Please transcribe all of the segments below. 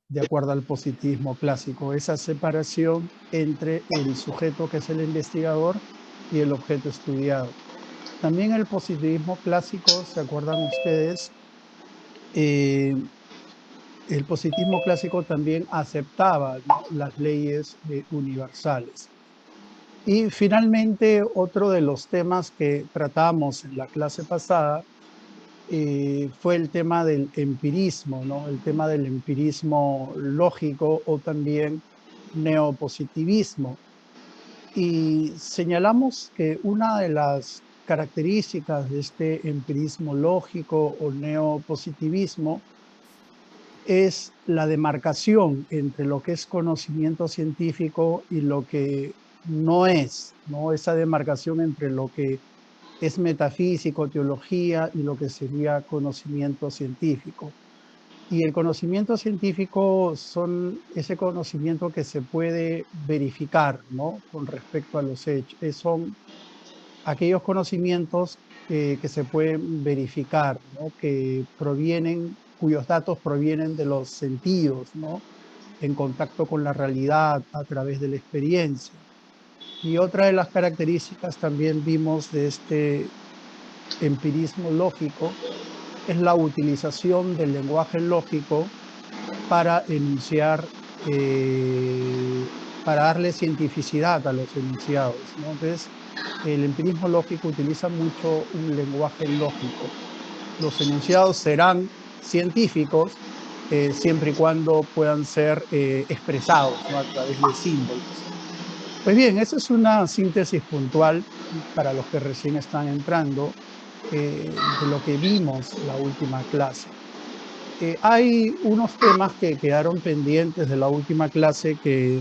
de acuerdo al positivismo clásico, esa separación entre el sujeto, que es el investigador, y el objeto estudiado. También el positivismo clásico, ¿se acuerdan ustedes? Eh, el positivismo clásico también aceptaba, ¿no?, las leyes universales. Y finalmente, otro de los temas que tratamos en la clase pasada fue el tema del empirismo, ¿no? El tema del empirismo lógico o también neopositivismo. Y señalamos que una de las características de este empirismo lógico o neopositivismo es la demarcación entre lo que es conocimiento científico y lo que no es, ¿no? Esa demarcación entre lo que es metafísico, teología, y lo que sería conocimiento científico. Y el conocimiento científico son ese conocimiento que se puede verificar, ¿no?, con respecto a los hechos. Son aquellos conocimientos que se pueden verificar, ¿no?, que provienen, cuyos datos provienen de los sentidos, ¿no?, en contacto con la realidad a través de la experiencia. Y otra de las características también vimos de este empirismo lógico es la utilización del lenguaje lógico para enunciar, para darle cientificidad a los enunciados, ¿no? Entonces, el empirismo lógico utiliza mucho un lenguaje lógico. Los enunciados serán científicos siempre y cuando puedan ser expresados, ¿no?, a través de símbolos. Pues bien, esa es una síntesis puntual para los que recién están entrando de lo que vimos la última clase. Hay unos temas que quedaron pendientes de la última clase que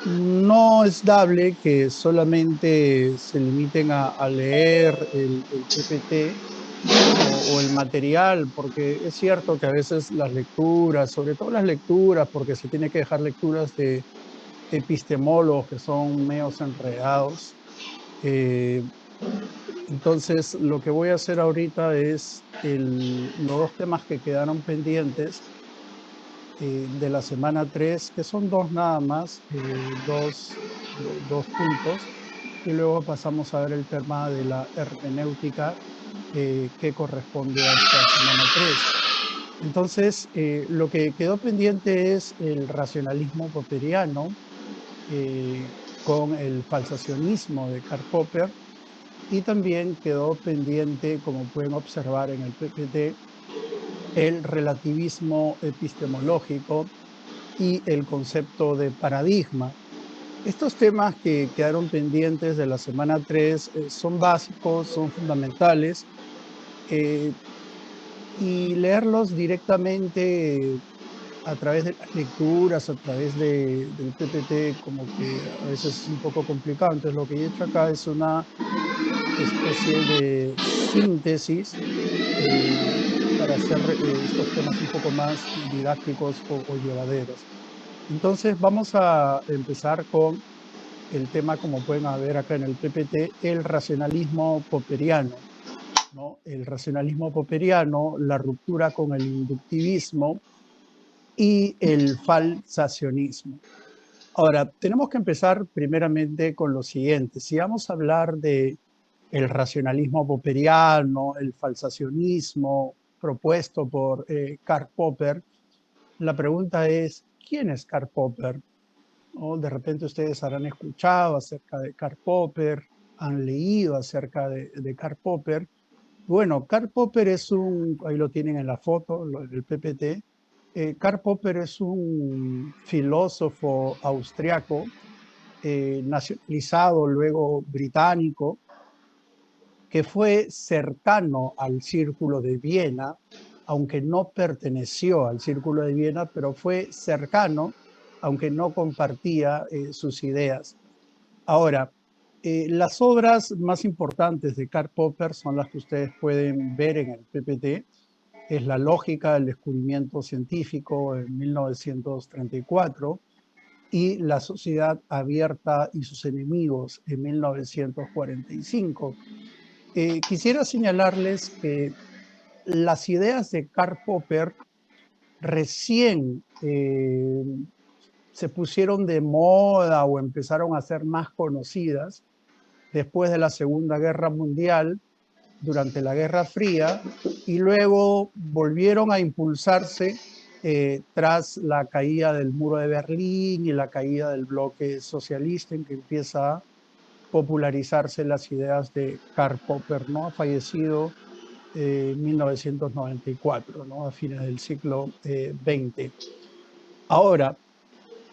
no es dable que solamente se limiten a leer el PPT o el material, porque es cierto que a veces las lecturas, sobre todo las lecturas, porque se tiene que dejar lecturas de epistemólogos que son medios enredados. Entonces, lo que voy a hacer ahorita es los dos temas que quedaron pendientes de la semana 3, que son dos nada más, dos puntos, y luego pasamos a ver el tema de la hermenéutica que corresponde a esta semana 3. Entonces, lo que quedó pendiente es el racionalismo popperiano con el falsacionismo de Karl Popper, y también quedó pendiente, como pueden observar en el PPT, el relativismo epistemológico y el concepto de paradigma. Estos temas que quedaron pendientes de la semana 3 son básicos, son fundamentales, eh, y leerlos directamente a través de las lecturas, a través del PPT, como que a veces es un poco complicado. Entonces, lo que he hecho acá es una especie de síntesis para hacer estos temas un poco más didácticos o llevaderos. Entonces, vamos a empezar con el tema, como pueden ver acá en el PPT, el racionalismo popperiano, ¿no? El racionalismo popperiano, la ruptura con el inductivismo y el falsacionismo. Ahora, tenemos que empezar primeramente con lo siguiente. Si vamos a hablar de el racionalismo popperiano, el falsacionismo propuesto por Karl Popper, la pregunta es, ¿quién es Karl Popper? ¿No? De repente ustedes habrán escuchado acerca de Karl Popper, han leído acerca de Karl Popper. Bueno, Karl Popper es ahí lo tienen en la foto, el PPT. Karl Popper es un filósofo austriaco, nacionalizado, luego británico, que fue cercano al Círculo de Viena, aunque no perteneció al Círculo de Viena, pero fue cercano, aunque no compartía sus ideas. Ahora, las obras más importantes de Karl Popper son las que ustedes pueden ver en el PPT. Es La lógica del descubrimiento científico en 1934 y La sociedad abierta y sus enemigos en 1945. Quisiera señalarles que las ideas de Karl Popper recién se pusieron de moda o empezaron a ser más conocidas después de la Segunda Guerra Mundial, durante la Guerra Fría, y luego volvieron a impulsarse tras la caída del muro de Berlín y la caída del bloque socialista, en que empieza a popularizarse las ideas de Karl Popper, ¿no? Ha fallecido en 1994, ¿no? A fines del siglo XX. Ahora,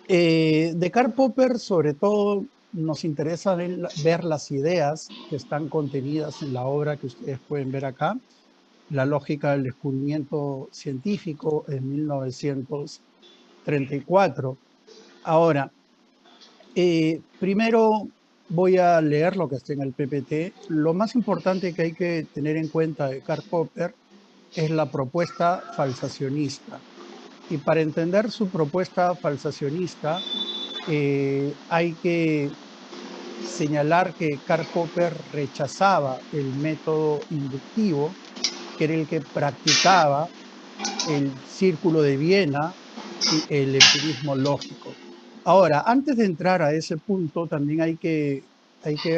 de Karl Popper, sobre todo, nos interesa ver las ideas que están contenidas en la obra que ustedes pueden ver acá, La lógica del descubrimiento científico, en 1934. Ahora, primero voy a leer lo que está en el PPT. Lo más importante que hay que tener en cuenta de Karl Popper es la propuesta falsacionista. Y para entender su propuesta falsacionista, hay que señalar que Karl Popper rechazaba el método inductivo, que era el que practicaba el Círculo de Viena y el empirismo lógico. Ahora, antes de entrar a ese punto, también hay que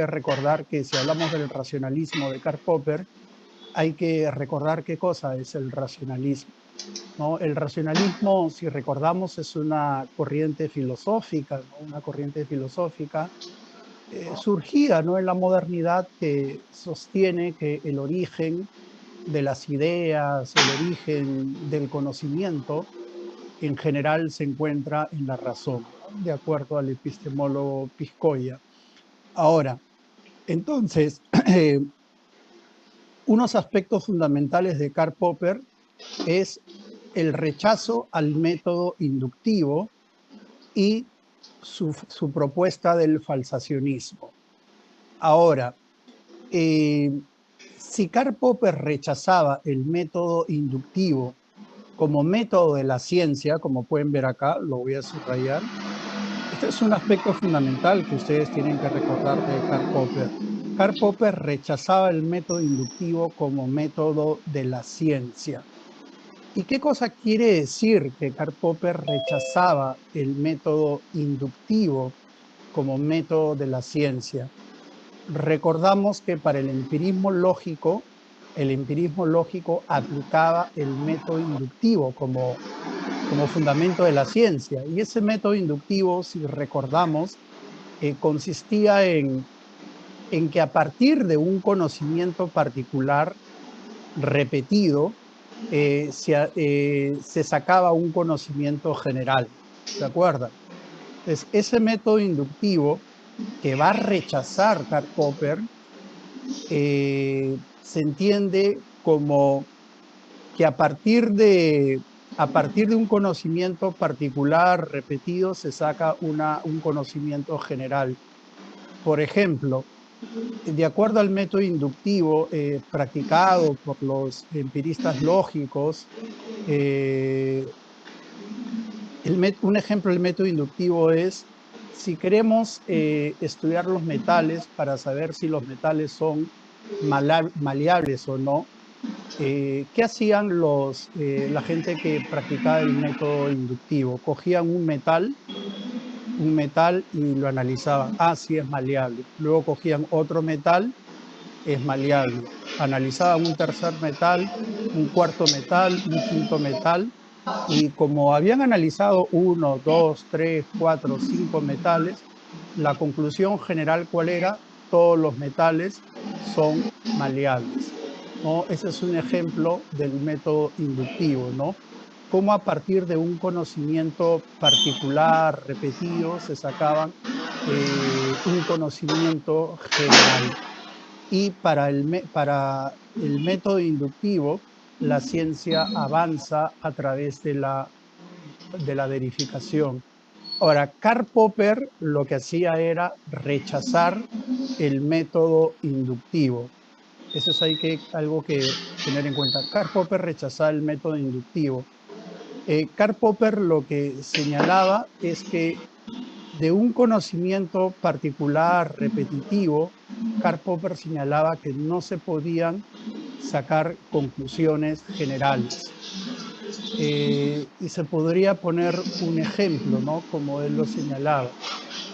recordar que si hablamos del racionalismo de Karl Popper, hay que recordar qué cosa es el racionalismo, ¿no? El racionalismo, si recordamos, es una corriente filosófica, ¿no? Una corriente filosófica surgida, ¿no?, en la modernidad, que sostiene que el origen de las ideas, el origen del conocimiento, en general se encuentra en la razón, ¿no?, de acuerdo al epistemólogo Piscoya. Ahora, entonces, unos aspectos fundamentales de Karl Popper es el rechazo al método inductivo y su propuesta del falsacionismo. Ahora, si Karl Popper rechazaba el método inductivo como método de la ciencia, como pueden ver acá, lo voy a subrayar, este es un aspecto fundamental que ustedes tienen que recordar de Karl Popper. Karl Popper rechazaba el método inductivo como método de la ciencia. ¿Y qué cosa quiere decir que Karl Popper rechazaba el método inductivo como método de la ciencia? Recordamos que para el empirismo lógico aplicaba el método inductivo como fundamento de la ciencia. Y ese método inductivo, si recordamos, consistía en que a partir de un conocimiento particular repetido, se sacaba un conocimiento general. ¿Se acuerdan? Entonces, ese método inductivo que va a rechazar Karl Popper se entiende como que a partir de un conocimiento particular repetido se saca un conocimiento general. Por ejemplo, de acuerdo al método inductivo practicado por los empiristas lógicos, un ejemplo del método inductivo es: si queremos estudiar los metales para saber si los metales son maleables o no, ¿qué hacían la gente que practicaba el método inductivo? Cogían un metal y lo analizaban. Ah, sí, es maleable. Luego cogían otro metal, es maleable. Analizaban un tercer metal, un cuarto metal, un quinto metal, y como habían analizado 1, 2, 3, 4, 5 metales, la conclusión general, ¿cuál era? Todos los metales son maleables, ¿no? Ese es un ejemplo del método inductivo, ¿no? Cómo a partir de un conocimiento particular, repetido, se sacaban un conocimiento general. Y para el método inductivo, la ciencia avanza a través de la verificación. Ahora, Karl Popper lo que hacía era rechazar el método inductivo. Eso es algo que tener en cuenta. Karl Popper rechazaba el método inductivo. Karl Popper lo que señalaba es que de un conocimiento particular, repetitivo, Karl Popper señalaba que no se podían sacar conclusiones generales. Y se podría poner un ejemplo, ¿no? Como él lo señalaba.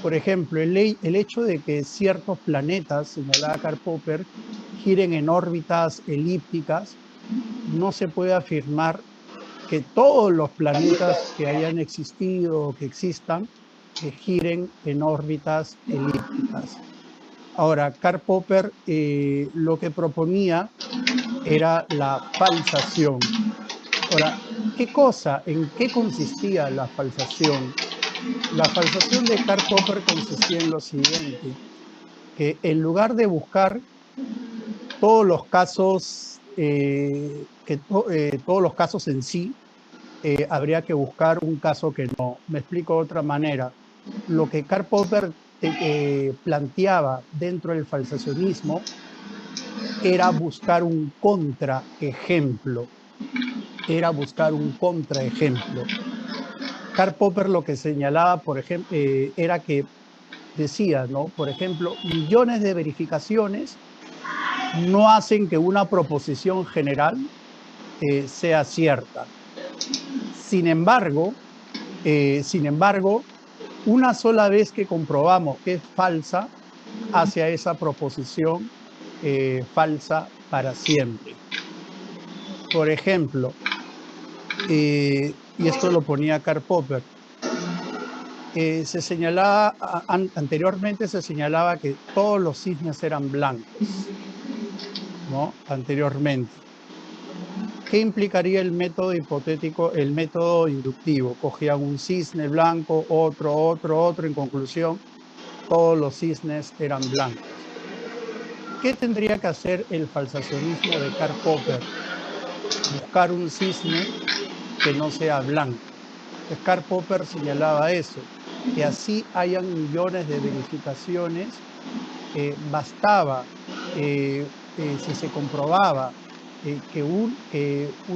Por ejemplo, el hecho de que ciertos planetas, señalaba Karl Popper, giren en órbitas elípticas, no se puede afirmar que todos los planetas que hayan existido o que existan giren en órbitas elípticas. Ahora, Karl Popper lo que proponía era la falsación. Ahora, ¿en qué consistía la falsación? La falsación de Karl Popper consistía en lo siguiente, que en lugar de buscar todos los casos, todos los casos en sí, habría que buscar un caso que no. Me explico de otra manera. Lo que Karl Popper planteaba dentro del falsacionismo era buscar un contraejemplo. Karl Popper lo que señalaba, por ejemplo, era que decía, ¿no? Por ejemplo, millones de verificaciones no hacen que una proposición general sea cierta. Sin embargo, una sola vez que comprobamos que es falsa, hace a esa proposición falsa para siempre. Por ejemplo, y esto lo ponía Karl Popper, anteriormente se señalaba que todos los cisnes eran blancos, ¿no? Anteriormente. ¿Qué implicaría el método hipotético, el método inductivo? Cogían un cisne blanco, otro, en conclusión, todos los cisnes eran blancos. ¿Qué tendría que hacer el falsacionismo de Karl Popper? Buscar un cisne que no sea blanco. Karl Popper señalaba eso, que así hayan millones de verificaciones, bastaba, si se comprobaba que un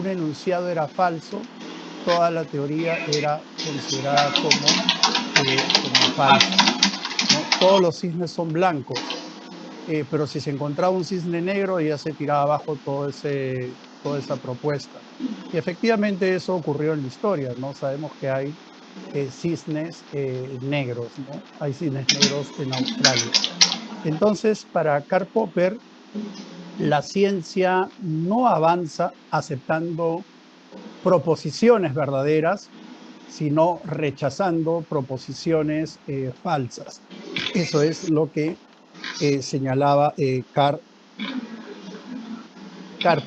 enunciado era falso, toda la teoría era considerada como falsa, ¿no? Todos los cisnes son blancos, pero si se encontraba un cisne negro ya se tiraba abajo toda esa propuesta. Y efectivamente eso ocurrió en la historia, ¿no? Sabemos que hay cisnes negros, ¿no? Hay cisnes negros en Australia. Entonces, para Karl Popper, la ciencia no avanza aceptando proposiciones verdaderas, sino rechazando proposiciones falsas. Eso es lo que señalaba Karl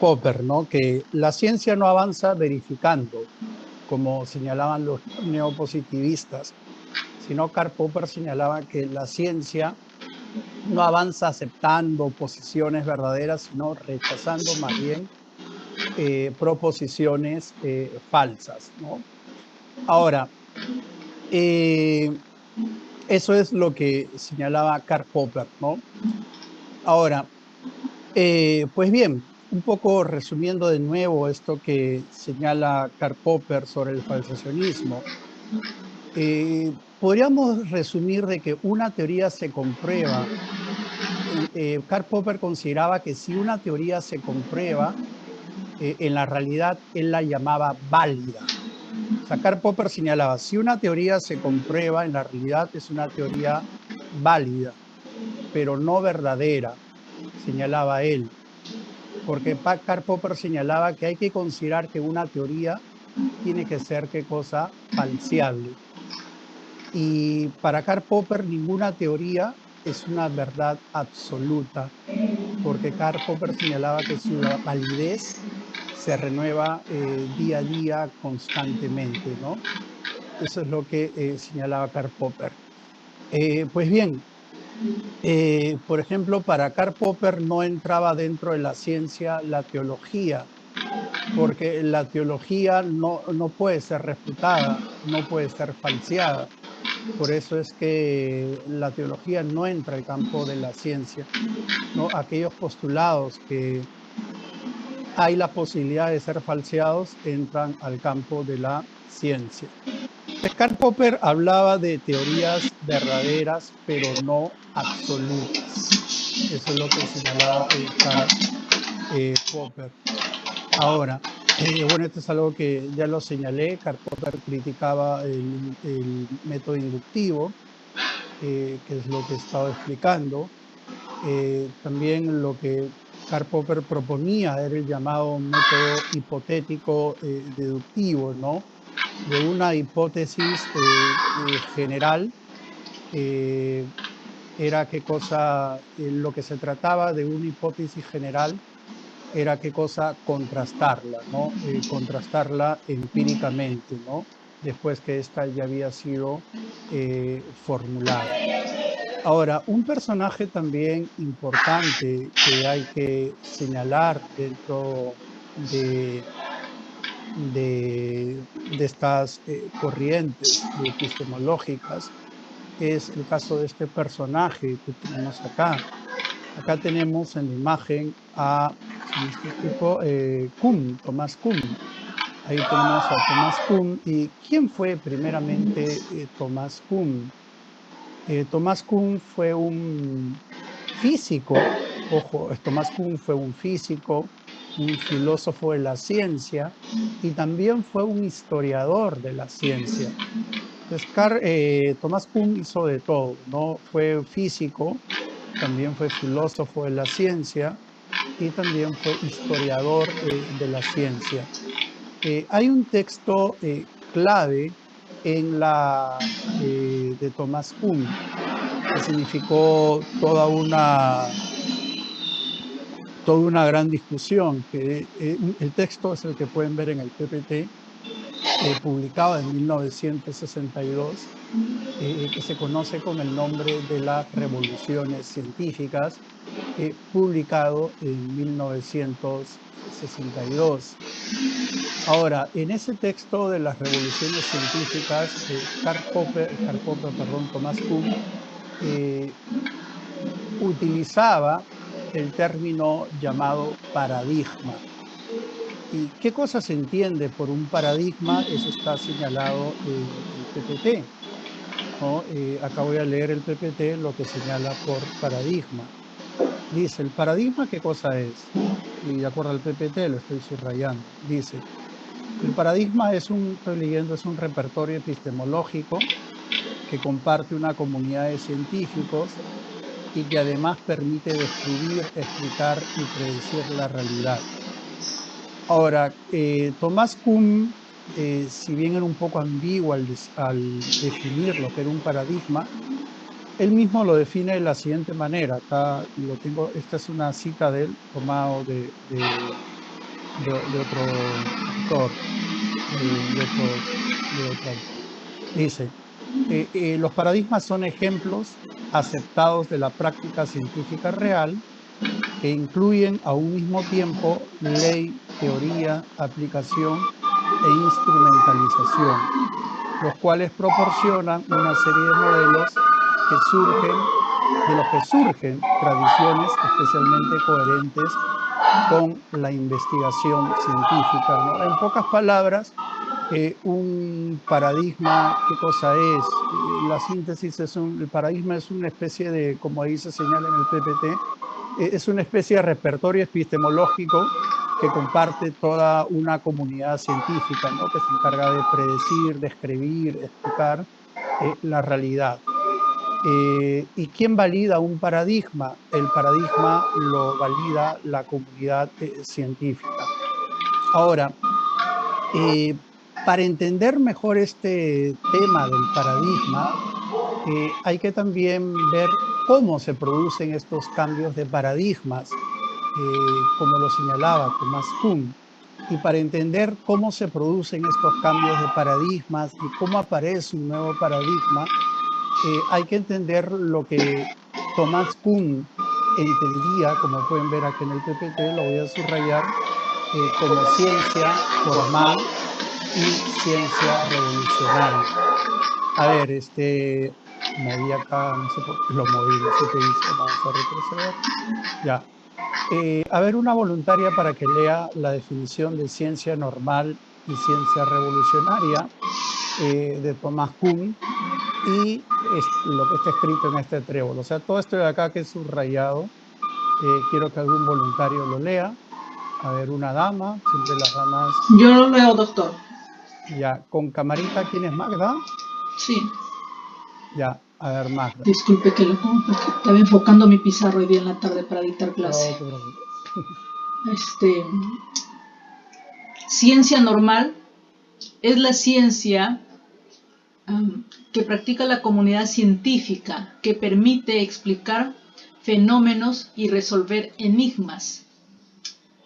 Popper, ¿no? Que la ciencia no avanza verificando, como señalaban los neopositivistas, sino Karl Popper señalaba que la ciencia no avanza aceptando posiciones verdaderas, sino rechazando más bien proposiciones falsas, ¿no? Ahora, eso es lo que señalaba Karl Popper, ¿no? Ahora, pues bien, un poco resumiendo de nuevo esto que señala Karl Popper sobre el falsacionismo, podríamos resumir de que una teoría se comprueba. Karl Popper consideraba que si una teoría se comprueba, en la realidad él la llamaba válida. O sea, Karl Popper señalaba, si una teoría se comprueba, en la realidad es una teoría válida, pero no verdadera, señalaba él. Porque Karl Popper señalaba que hay que considerar que una teoría tiene que ser, ¿qué cosa? Falseable. Y para Karl Popper ninguna teoría es una verdad absoluta, porque Karl Popper señalaba que su validez se renueva día a día constantemente, ¿no? Eso es lo que señalaba Karl Popper. Pues bien, por ejemplo, para Karl Popper no entraba dentro de la ciencia la teología, porque la teología no puede ser refutada, no puede ser falseada. Por eso es que la teología no entra al campo de la ciencia, ¿no? Aquellos postulados que hay la posibilidad de ser falseados entran al campo de la ciencia. Karl Popper hablaba de teorías verdaderas, pero no absolutas. Eso es lo que señalaba Popper. Ahora, bueno, esto es algo que ya lo señalé. Karl Popper criticaba el método inductivo, que es lo que he estado explicando. También lo que Karl Popper proponía era el llamado método hipotético deductivo, ¿no? De una hipótesis general, era qué cosa, lo que se trataba de una hipótesis general era qué cosa contrastarla, ¿no? Contrastarla empíricamente, ¿no? Después que esta ya había sido formulada. Ahora, un personaje también importante que hay que señalar dentro de, de estas corrientes epistemológicas es el caso de este personaje que tenemos acá. Acá tenemos en la imagen a este tipo, Kuhn, Thomas Kuhn. Ahí tenemos a Thomas Kuhn. ¿Y quién fue primeramente Thomas Kuhn? Thomas Kuhn fue un físico, ojo, Thomas Kuhn fue un físico, un filósofo de la ciencia y también fue un historiador de la ciencia. Entonces, Thomas Kuhn hizo de todo, ¿no? Fue físico, también fue filósofo de la ciencia y también fue historiador de la ciencia. Hay un texto clave en de Thomas Kuhn que significó toda una gran discusión, que el texto es el que pueden ver en el PPT, publicado en 1962, que se conoce con el nombre de las revoluciones científicas, publicado en 1962. Ahora, en ese texto de las revoluciones científicas, Thomas Kuhn, utilizaba el término llamado paradigma. ¿Y qué cosa se entiende por un paradigma? Eso está señalado en el PPT, ¿no? Acá voy a leer el PPT, lo que señala por paradigma. Dice, ¿el paradigma qué cosa es? Y de acuerdo al PPT lo estoy subrayando. Dice, el paradigma estoy leyendo, es un repertorio epistemológico que comparte una comunidad de científicos y que además permite describir, explicar y predecir la realidad. Ahora, Thomas Kuhn, si bien era un poco ambiguo al definir lo que era un paradigma, él mismo lo define de la siguiente manera. Acá lo tengo, esta es una cita de él, tomado de otro autor, de otro autor. Dice, los paradigmas son ejemplos aceptados de la práctica científica real que incluyen a un mismo tiempo ley, teoría, aplicación e instrumentalización, los cuales proporcionan una serie de modelos de los que surgen tradiciones especialmente coherentes con la investigación científica, ¿no? En pocas palabras, un paradigma, ¿qué cosa es? La síntesis el paradigma es una especie de, como ahí se señala en el PPT, es una especie de repertorio epistemológico que comparte toda una comunidad científica, ¿no? Que se encarga de predecir, describir, explicar la realidad. ¿Y quién valida un paradigma? El paradigma lo valida la comunidad científica. Ahora, para entender mejor este tema del paradigma, hay que también ver cómo se producen estos cambios de paradigmas, como lo señalaba Thomas Kuhn. Y para entender cómo se producen estos cambios de paradigmas y cómo aparece un nuevo paradigma, hay que entender lo que Thomas Kuhn entendía, como pueden ver aquí en el PPT, lo voy a subrayar, como ciencia formal y ciencia revolucionaria. A ver, moví acá, no sé por qué lo moví, no sé qué hizo, vamos a retroceder. Ya. A ver, una voluntaria para que lea la definición de ciencia normal y ciencia revolucionaria de Thomas Kuhn y lo que está escrito en este trébol. O sea, todo esto de acá que es subrayado, quiero que algún voluntario lo lea. A ver, una dama, siempre las damas. Yo lo leo, doctor. Ya, con camarita, ¿quién es Magda? Sí. Ya, a ver, Magda. Disculpe que lo pongo porque estaba enfocando mi pizarra hoy día en la tarde para dictar clase. No te preocupes. Este, ciencia normal es la ciencia que practica la comunidad científica, que permite explicar fenómenos y resolver enigmas.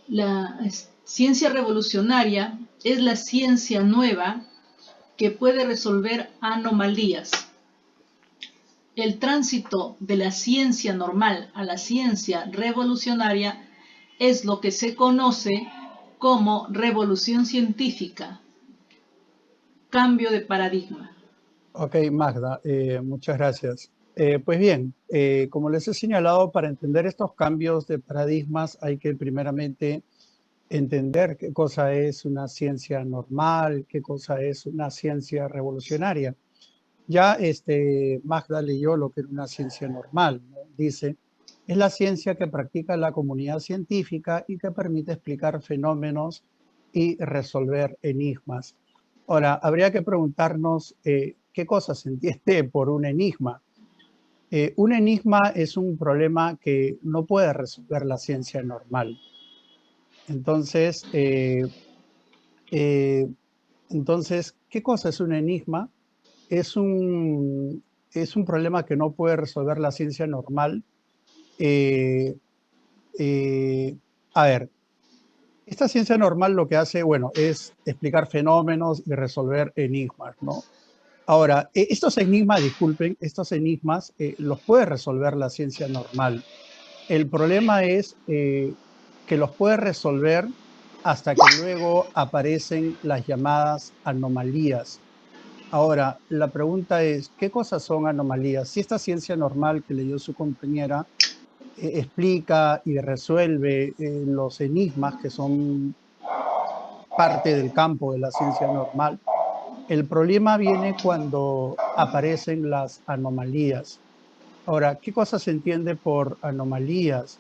La ciencia revolucionaria es la ciencia nueva que puede resolver anomalías. El tránsito de la ciencia normal a la ciencia revolucionaria es lo que se conoce como revolución científica, cambio de paradigma. Ok, Magda, muchas gracias. Pues bien, como les he señalado, para entender estos cambios de paradigmas hay que primeramente entender qué cosa es una ciencia normal, qué cosa es una ciencia revolucionaria. Ya Magda leyó lo que era una ciencia normal, ¿no? Dice, es la ciencia que practica la comunidad científica y que permite explicar fenómenos y resolver enigmas. Ahora, habría que preguntarnos qué cosa se entiende por un enigma. Un enigma es un problema que no puede resolver la ciencia normal. Entonces, eh, ¿qué cosa es un enigma? Es un, es un problema que no puede resolver la ciencia normal. Eh, eh, a ver, esta ciencia normal lo que hace, bueno, es explicar fenómenos y resolver enigmas, ¿no? Ahora, estos enigmas, disculpen, estos enigmas los puede resolver la ciencia normal. El problema es que los puede resolver hasta que luego aparecen las llamadas anomalías. Ahora, la pregunta es, ¿qué cosas son anomalías? Si esta ciencia normal que leyó su compañera explica y resuelve los enigmas que son parte del campo de la ciencia normal, el problema viene cuando aparecen las anomalías. Ahora, ¿qué cosa se entiende por anomalías?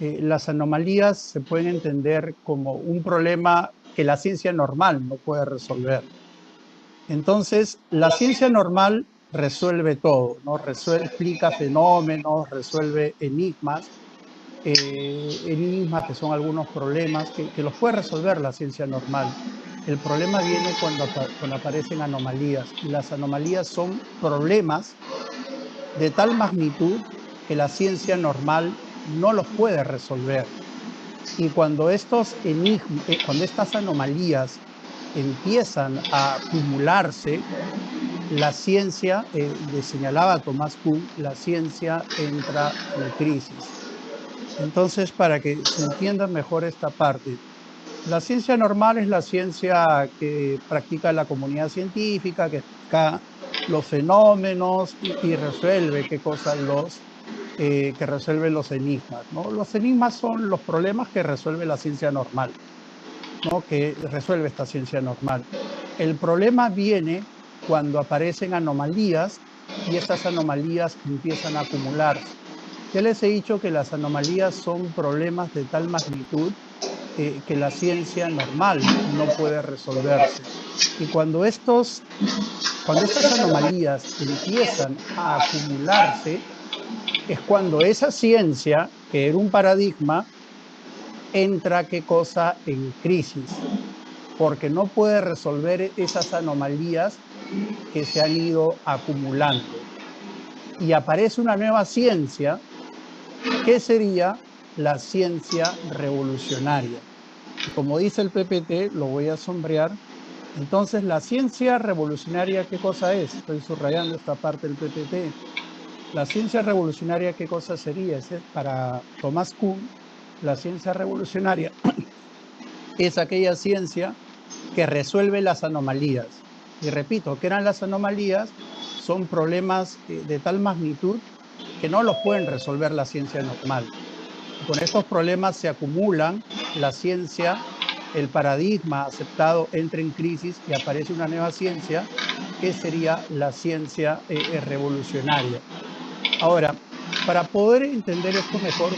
Las anomalías se pueden entender como un problema que la ciencia normal no puede resolver. Entonces, la ciencia normal resuelve todo, ¿no? Explica fenómenos, resuelve enigmas, enigmas que son algunos problemas que los puede resolver la ciencia normal. El problema viene cuando aparecen anomalías, y las anomalías son problemas de tal magnitud que la ciencia normal no los puede resolver. Y cuando cuando estas anomalías empiezan a acumularse, la ciencia, le señalaba Thomas Kuhn, la ciencia entra en crisis. Entonces, para que se entienda mejor esta parte, la ciencia normal es la ciencia que practica la comunidad científica, que explica los fenómenos y resuelve qué cosas que resuelve los enigmas, ¿no? Los enigmas son los problemas que resuelve la ciencia normal, ¿no? Que resuelve esta ciencia normal. El problema viene cuando aparecen anomalías y estas anomalías empiezan a acumularse. Ya les he dicho que las anomalías son problemas de tal magnitud que la ciencia normal no puede resolverse. Y cuando estas anomalías empiezan a acumularse, es cuando esa ciencia, que era un paradigma, entra, ¿qué cosa?, en crisis, porque no puede resolver esas anomalías que se han ido acumulando. Y aparece una nueva ciencia, que sería la ciencia revolucionaria. Y como dice el PPT, lo voy a sombrear. Entonces, la ciencia revolucionaria, ¿qué cosa es? Estoy subrayando esta parte del PPT. La ciencia revolucionaria, ¿qué cosa sería? Para Thomas Kuhn, la ciencia revolucionaria es aquella ciencia que resuelve las anomalías. Y repito, ¿qué eran las anomalías? Son problemas de tal magnitud que no los pueden resolver la ciencia normal. Y con estos problemas se acumulan, la ciencia, el paradigma aceptado entra en crisis y aparece una nueva ciencia que sería la ciencia revolucionaria. Ahora, para poder entender esto mejor,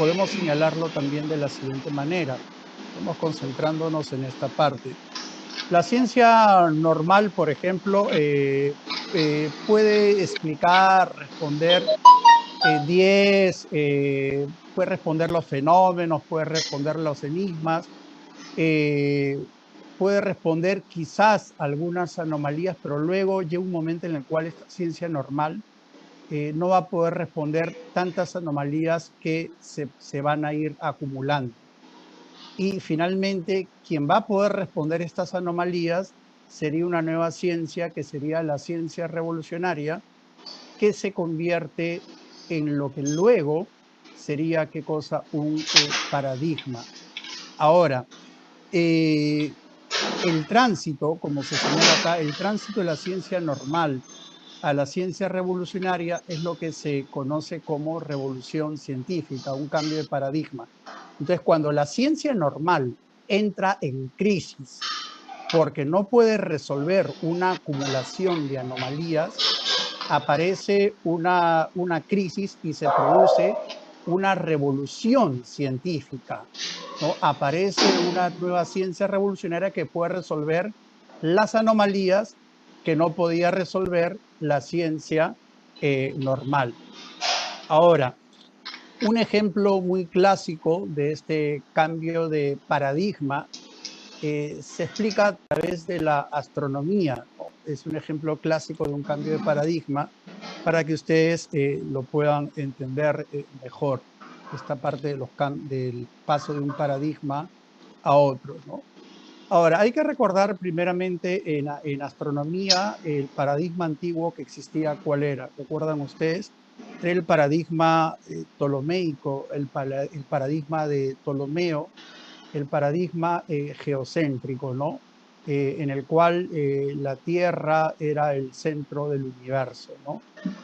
podemos señalarlo también de la siguiente manera. Estamos concentrándonos en esta parte. La ciencia normal, por ejemplo, puede explicar, responder 10, puede responder los fenómenos, puede responder los enigmas, eh, puede responder quizás algunas anomalías, pero luego llega un momento en el cual esta ciencia normal no va a poder responder tantas anomalías que se van a ir acumulando. Y finalmente, quien va a poder responder estas anomalías sería una nueva ciencia, que sería la ciencia revolucionaria, que se convierte en lo que luego sería, ¿qué cosa? Un paradigma. Ahora, el tránsito, como se señala acá, el tránsito de la ciencia normal a la ciencia revolucionaria es lo que se conoce como revolución científica, un cambio de paradigma. Entonces, cuando la ciencia normal entra en crisis porque no puede resolver una acumulación de anomalías, aparece una crisis y se produce una revolución científica, ¿no? Aparece una nueva ciencia revolucionaria que puede resolver las anomalías que no podía resolver la ciencia normal. Ahora, un ejemplo muy clásico de este cambio de paradigma se explica a través de la astronomía, ¿no? Es un ejemplo clásico de un cambio de paradigma para que ustedes lo puedan entender mejor, esta parte de del paso de un paradigma a otro, ¿no? Ahora, hay que recordar primeramente en astronomía el paradigma antiguo que existía, ¿cuál era? ¿Recuerdan ustedes? Era el paradigma ptolomeico, el paradigma de Ptolomeo, el paradigma geocéntrico, ¿no? En el cual la Tierra era el centro del universo, ¿no?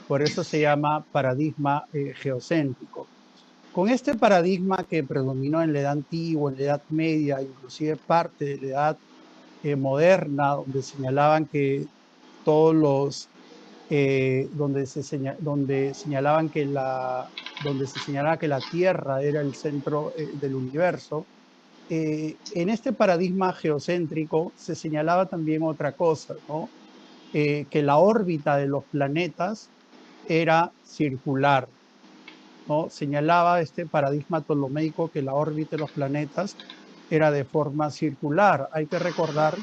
Por eso se llama paradigma geocéntrico. Con este paradigma que predominó en la edad antigua, en la edad media, inclusive parte de la edad moderna, donde señalaban que todos los donde señalaban que donde se señalaba que la Tierra era el centro del universo. En este paradigma geocéntrico se señalaba también otra cosa, ¿no? Que la órbita de los planetas era circular, ¿no? Señalaba este paradigma ptolomeico que la órbita de los planetas era de forma circular. Hay que recordar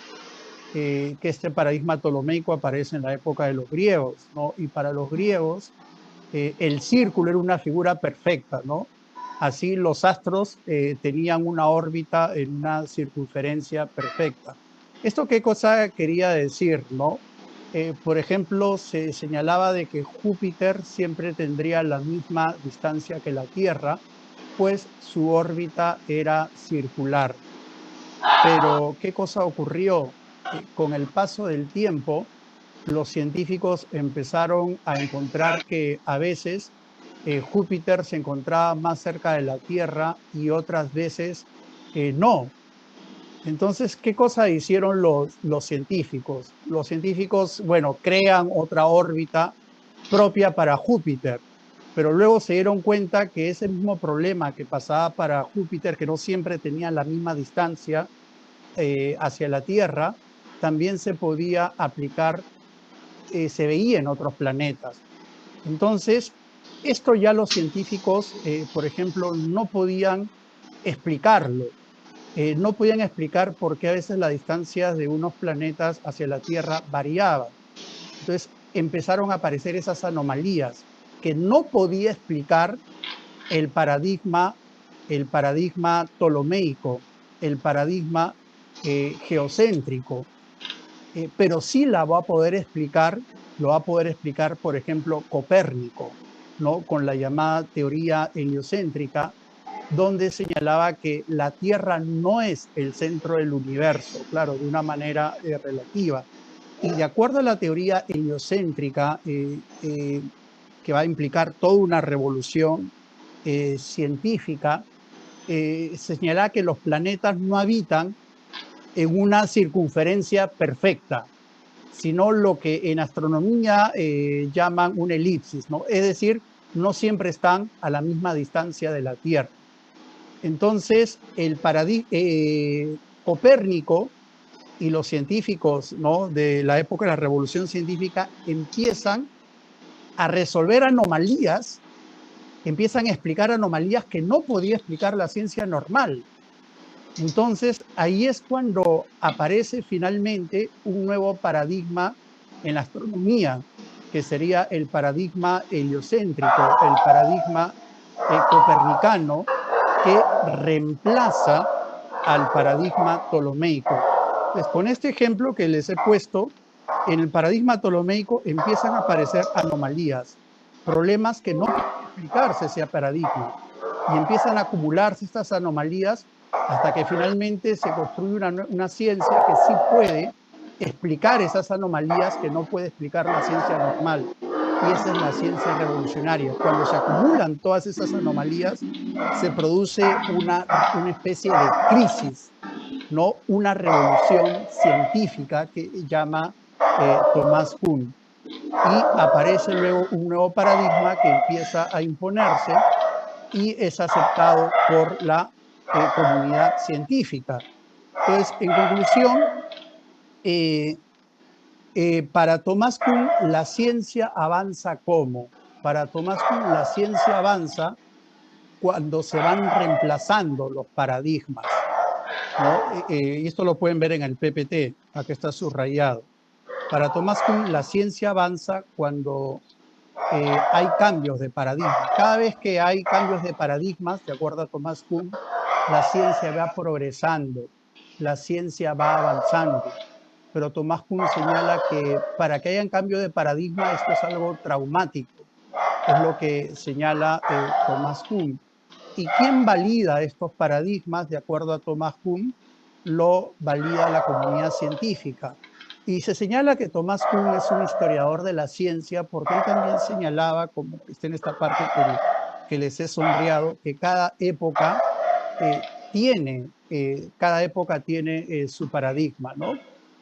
que este paradigma ptolomeico aparece en la época de los griegos, ¿no? Y para los griegos el círculo era una figura perfecta, ¿no? Así los astros tenían una órbita en una circunferencia perfecta. ¿Esto qué cosa quería decir, no? Por ejemplo, se señalaba de que Júpiter siempre tendría la misma distancia que la Tierra, pues su órbita era circular. Pero, ¿qué cosa ocurrió? Con el paso del tiempo, los científicos empezaron a encontrar que a veces Júpiter se encontraba más cerca de la Tierra y otras veces no. Entonces, ¿qué cosa hicieron los científicos? Los científicos, bueno, crean otra órbita propia para Júpiter, pero luego se dieron cuenta que ese mismo problema que pasaba para Júpiter, que no siempre tenía la misma distancia hacia la Tierra, también se podía aplicar, se veía en otros planetas. Entonces, esto ya los científicos, por ejemplo, no podían explicarlo. No podían explicar por qué a veces las distancias de unos planetas hacia la Tierra variaban. Entonces, empezaron a aparecer esas anomalías que no podía explicar el paradigma ptolomeico, el paradigma geocéntrico, pero sí la va a poder explicar, lo va a poder explicar, por ejemplo, Copérnico, ¿no? Con la llamada teoría heliocéntrica, donde señalaba que la Tierra no es el centro del universo, claro, de una manera relativa. Y de acuerdo a la teoría heliocéntrica, que va a implicar toda una revolución científica, señala que los planetas no habitan en una circunferencia perfecta, sino lo que en astronomía llaman una elipsis, ¿no? Es decir, no siempre están a la misma distancia de la Tierra. Entonces, Copérnico y los científicos, ¿no?, de la época de la Revolución Científica empiezan a resolver anomalías, empiezan a explicar anomalías que no podía explicar la ciencia normal. Entonces, ahí es cuando aparece finalmente un nuevo paradigma en la astronomía, que sería el paradigma heliocéntrico, el paradigma copernicano, que reemplaza al paradigma ptolomeico. Pues con este ejemplo que les he puesto, en el paradigma ptolomeico empiezan a aparecer anomalías, problemas que no pueden explicarse ese paradigma, y empiezan a acumularse estas anomalías hasta que finalmente se construye una ciencia que sí puede explicar esas anomalías que no puede explicar la ciencia normal. Y esa es la ciencia revolucionaria. Cuando se acumulan todas esas anomalías, se produce una especie de crisis, no una revolución científica que llama Thomas Kuhn. Y aparece luego un nuevo paradigma que empieza a imponerse y es aceptado por la comunidad científica. Entonces, en conclusión, para Thomas Kuhn, la ciencia avanza ¿cómo? Para Thomas Kuhn, la ciencia avanza cuando se van reemplazando los paradigmas, ¿no? Y esto lo pueden ver en el PPT, aquí está subrayado. Para Thomas Kuhn, la ciencia avanza cuando hay cambios de paradigma. Cada vez que hay cambios de paradigmas, de acuerdo a Thomas Kuhn, la ciencia va progresando, la ciencia va avanzando. Pero Thomas Kuhn señala que para que haya un cambio de paradigma, esto es algo traumático. Es lo que señala Thomas Kuhn. ¿Y quién valida estos paradigmas? De acuerdo a Thomas Kuhn, lo valida la comunidad científica. Y se señala que Thomas Kuhn es un historiador de la ciencia porque él también señalaba, como está en esta parte que les he sombreado, que cada época tiene su paradigma, ¿no?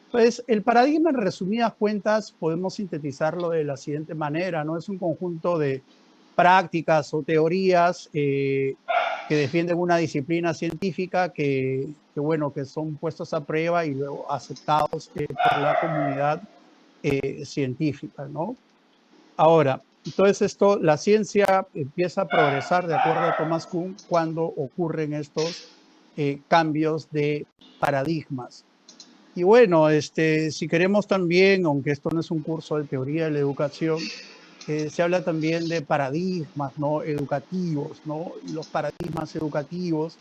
Entonces, el paradigma, en resumidas cuentas, podemos sintetizarlo de la siguiente manera, ¿no? Es un conjunto de prácticas o teorías que defienden una disciplina científica que son puestos a prueba y luego aceptados por la comunidad científica, ¿no? Ahora, entonces la ciencia empieza a progresar, de acuerdo a Thomas Kuhn, cuando ocurren estos cambios de paradigmas. Y bueno, si queremos también, aunque esto no es un curso de teoría de la educación, se habla también de paradigmas, ¿no?, educativos, ¿no? Y los paradigmas educativos,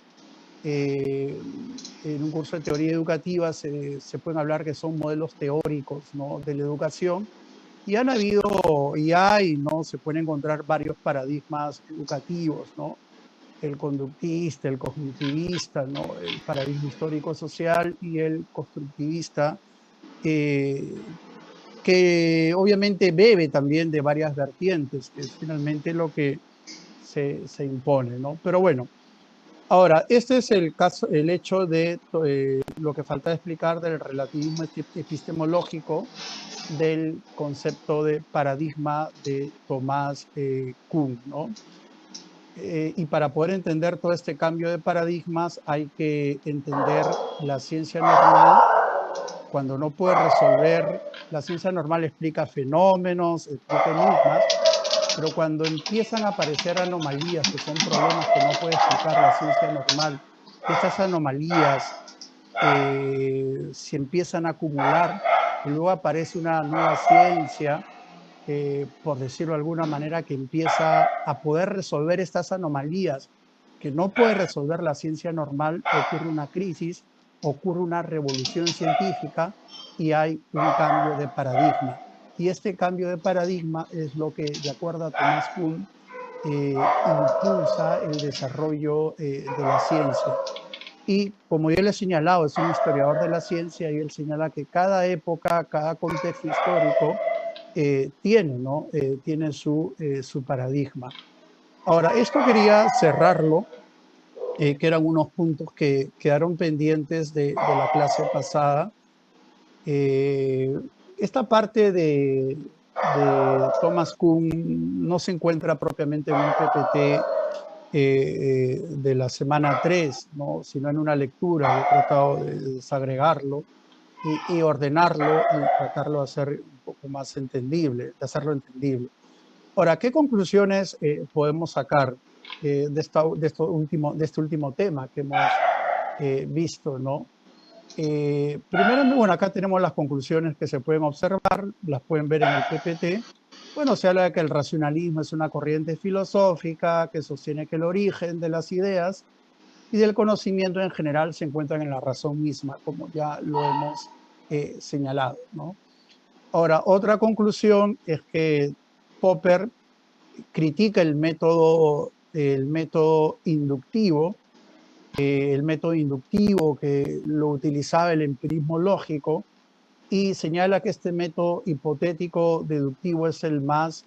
en un curso de teoría educativa se pueden hablar que son modelos teóricos, ¿no?, de la educación. Y han habido, y hay, ¿no?, se pueden encontrar varios paradigmas educativos, ¿no? El conductista, el cognitivista, ¿no?, el paradigma histórico-social y el constructivista, que obviamente bebe también de varias vertientes, que es finalmente lo que se impone, ¿no? Pero bueno, ahora, este es el caso, el hecho de lo que falta explicar del relativismo epistemológico del concepto de paradigma de Thomas Kuhn, ¿no? Y para poder entender todo este cambio de paradigmas hay que entender la ciencia normal. Cuando no puede resolver, la ciencia normal explica fenómenos, explica enigmas, pero cuando empiezan a aparecer anomalías, que son problemas que no puede explicar la ciencia normal, estas anomalías se empiezan a acumular y luego aparece una nueva ciencia, por decirlo de alguna manera, que empieza a poder resolver estas anomalías que no puede resolver la ciencia normal, ocurre una crisis, ocurre una revolución científica y hay un cambio de paradigma. Y este cambio de paradigma es lo que, de acuerdo a Thomas Kuhn, impulsa el desarrollo de la ciencia. Y como yo le he señalado, es un historiador de la ciencia y él señala que cada época, cada contexto histórico tiene su paradigma. Ahora, esto quería cerrarlo, que eran unos puntos que quedaron pendientes de la clase pasada. Esta parte de Thomas Kuhn no se encuentra propiamente en un PPT de la semana 3, ¿no? Sino en una lectura. He tratado de desagregarlo y ordenarlo y tratarlo de hacer un poco más entendible, de hacerlo entendible. Ahora, ¿qué conclusiones podemos sacar de este último tema que hemos visto, ¿no? Primero, bueno, acá tenemos las conclusiones que se pueden observar, las pueden ver en el PPT. Bueno, se habla de que el racionalismo es una corriente filosófica que sostiene que el origen de las ideas y del conocimiento en general se encuentran en la razón misma, como ya lo hemos señalado, ¿no? Ahora, otra conclusión es que Popper critica el método inductivo, que lo utilizaba el empirismo lógico, y señala que este método hipotético deductivo es el más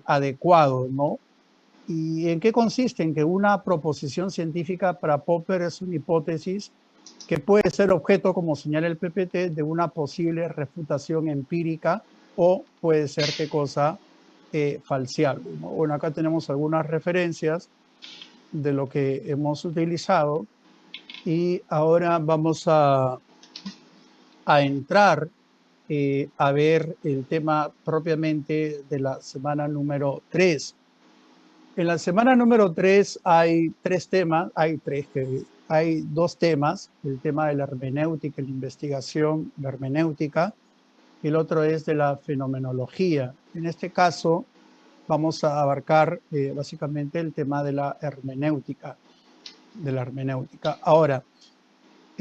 adecuado, ¿no? ¿Y en qué consiste? En que una proposición científica para Popper es una hipótesis que puede ser objeto, como señala el PPT, de una posible refutación empírica o puede ser, ¿qué cosa? Falseable, ¿no? Bueno, acá tenemos algunas referencias de lo que hemos utilizado y ahora vamos a entrar a ver el tema propiamente de la semana número 3. En la semana número 3 hay dos temas, el tema de la hermenéutica, la investigación, la hermenéutica, y el otro es de la fenomenología. En este caso vamos a abarcar básicamente el tema de la hermenéutica. Ahora,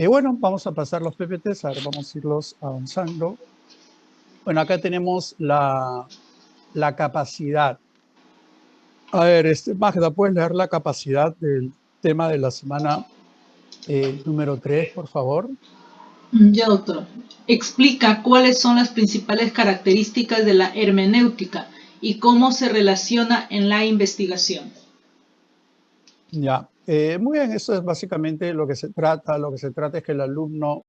bueno, vamos a pasar los PPTs, a ver, vamos a irlos avanzando. Bueno, acá tenemos la capacidad. A ver, Magda, ¿puedes leer la capacidad del tema de la semana número 3, por favor? Ya, doctor. Explica cuáles son las principales características de la hermenéutica y cómo se relaciona en la investigación. Ya, muy bien, eso es básicamente lo que se trata. Lo que se trata es que el alumno